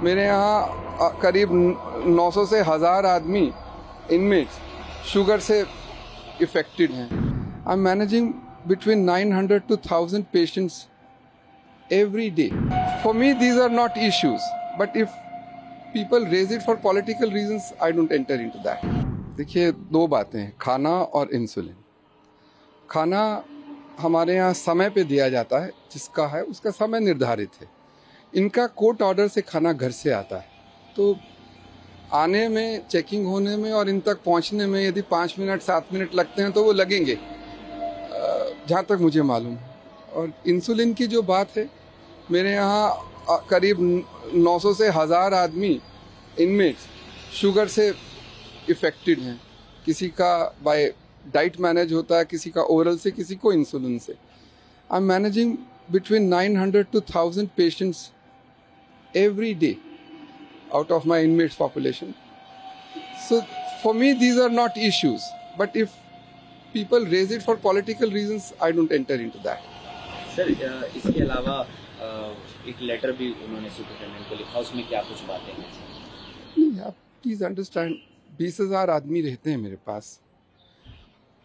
मेरे यहाँ करीब 900 से 1000 आदमी इनमेट्स शुगर से इफेक्टेड हैं। I am managing between 900 to 1000 patients every day. For me, these are not issues. But if people raise it for political reasons, I don't enter into that. देखिए, दो बातें हैं, खाना और इंसुलिन। खाना हमारे यहाँ समय पे दिया जाता है, जिसका है उसका समय निर्धारित है। इनका कोर्ट ऑर्डर से खाना घर से आता है, तो आने में, चेकिंग होने में और इन तक पहुँचने में यदि 5 मिनट 7 मिनट लगते हैं तो वो लगेंगे, जहाँ तक मुझे मालूम है। और इंसुलिन की जो बात है, मेरे यहाँ करीब 900 से 1000 आदमी इनमेट्स शुगर से इफेक्टेड हैं। किसी का बाय डाइट मैनेज होता है, किसी का ओरल से, किसी को इंसुलिन से। I am managing between 900 to 1000 patients every day out of my inmates population. So for me, these are not issues. But if people raise it for political reasons, I don't enter into that. Sir, इसके अलावा एक letter भी उन्होंने superintendent को लिखा, उसमें क्या कुछ बातें हैं? नहीं, आप प्लीज अंडरस्टैंड, 20,000 आदमी रहते हैं मेरे पास।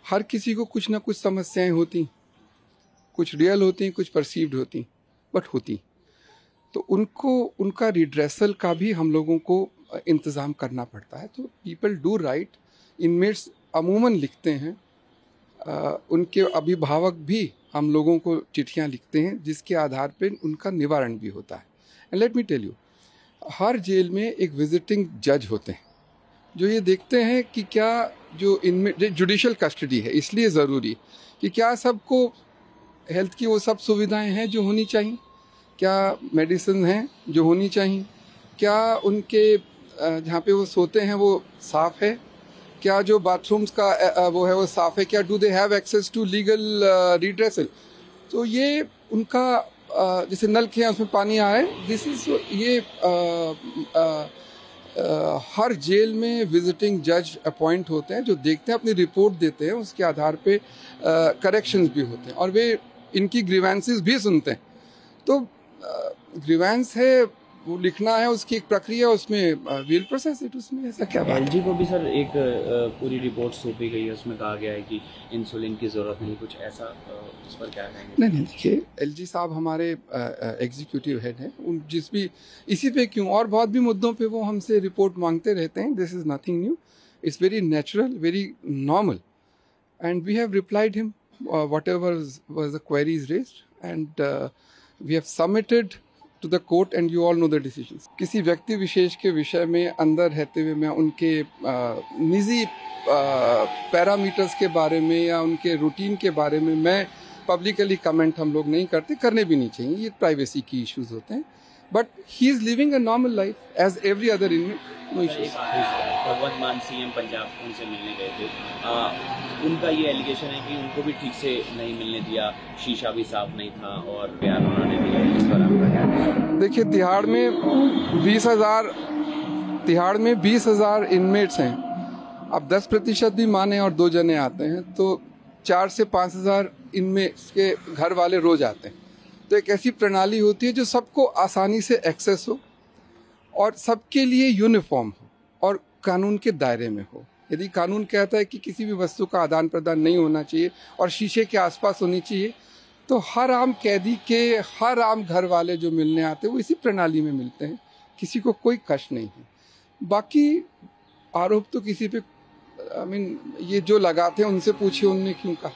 हर किसी को कुछ ना कुछ समस्याएं होती, कुछ रियल होती, कुछ परसीव्ड होती, बट होती। तो उनको, उनका रिड्रेसल का भी हम लोगों को इंतज़ाम करना पड़ता है। तो पीपल डू राइट, इनमेट्स अमूमन लिखते हैं, उनके अभिभावक भी हम लोगों को चिट्ठियां लिखते हैं, जिसके आधार पर उनका निवारण भी होता है। And let me tell you, हर जेल में एक विजिटिंग जज होते हैं जो ये देखते हैं कि क्या जो इनमें जुडिशल कस्टडी है, इसलिए ज़रूरी कि क्या सबको हेल्थ की वो सब सुविधाएं हैं जो होनी चाहिए, क्या मेडिसिन हैं जो होनी चाहिए, क्या उनके जहाँ पे वो सोते हैं वो साफ़ है, क्या जो बाथरूम्स का वो है वो साफ़ है, क्या do they have access to legal redressal. तो ये उनका जैसे नल के उसमें पानी आ रहा है, दिस इज ये हर जेल में विजिटिंग जज अपॉइंट होते हैं जो देखते हैं, अपनी रिपोर्ट देते हैं, उसके आधार पे करेक्शंस भी होते हैं और वे इनकी ग्रीवेंसेस भी सुनते हैं। तो ग्रीवेंस है वो लिखना है, उसकी एक प्रक्रिया, उसमें वील प्रोसेस इट, उसमें ऐसा क्या बात। एलजी को भी सर एक पूरी रिपोर्ट सौंपी गई है, उसमें कहा गया है कि इंसुलिन की ज़रूरत नहीं, कुछ ऐसा, उस पर क्या कहेंगे? नहीं, देखिए, एलजी साहब हमारे एग्जीक्यूटिव हेड हैं, उन जिस भी इसी पे क्यों और बहुत भी मुद्दों पे वो हमसे रिपोर्ट मांगते रहते हैं। This is nothing new, it's very natural, very normal, and we have replied him whatever was the queries raised, and we have submitted to the court, and you all know the decisions. किसी व्यक्ति विशेष के विषय में अंदर रहते हुए मैं उनके निजी पैरामीटर्स के बारे में या उनके रूटीन के बारे में मैं पब्लिकली कमेंट हम लोग नहीं करते, करने भी नहीं चाहिए, ये प्राइवेसी की इश्यूज होते हैं। But he is living a normal life as every other inmate, no issues. Bhagwant Mann CM Punjab उनसे मिलने गए थे, उनका ये एलिगेशन है कि उनको भी ठीक से नहीं मिलने दिया, शीशा भी साफ नहीं था और बयान उन्होंने दिया। इस पर आपका क्या? देखिए, तिहाड़ में 20,000 इनमेट्स हैं। अब 10% भी माने और 2 जने आते हैं तो 4 से 5,000 इनमेट्स के घर वाले रोज आते हैं। तो एक ऐसी प्रणाली होती है जो सबको आसानी से एक्सेस हो और सबके लिए यूनिफॉर्म हो और कानून के दायरे में हो। यदि कानून कहता है कि किसी भी वस्तु का आदान प्रदान नहीं होना चाहिए और शीशे के आसपास होनी चाहिए, तो हर आम कैदी के हर आम घर वाले जो मिलने आते हैं वो इसी प्रणाली में मिलते हैं, किसी को कोई कष्ट नहीं है। बाकी आरोप तो किसी पे ये जो लगाते हैं उनसे पूछिए उनने क्यों कहा।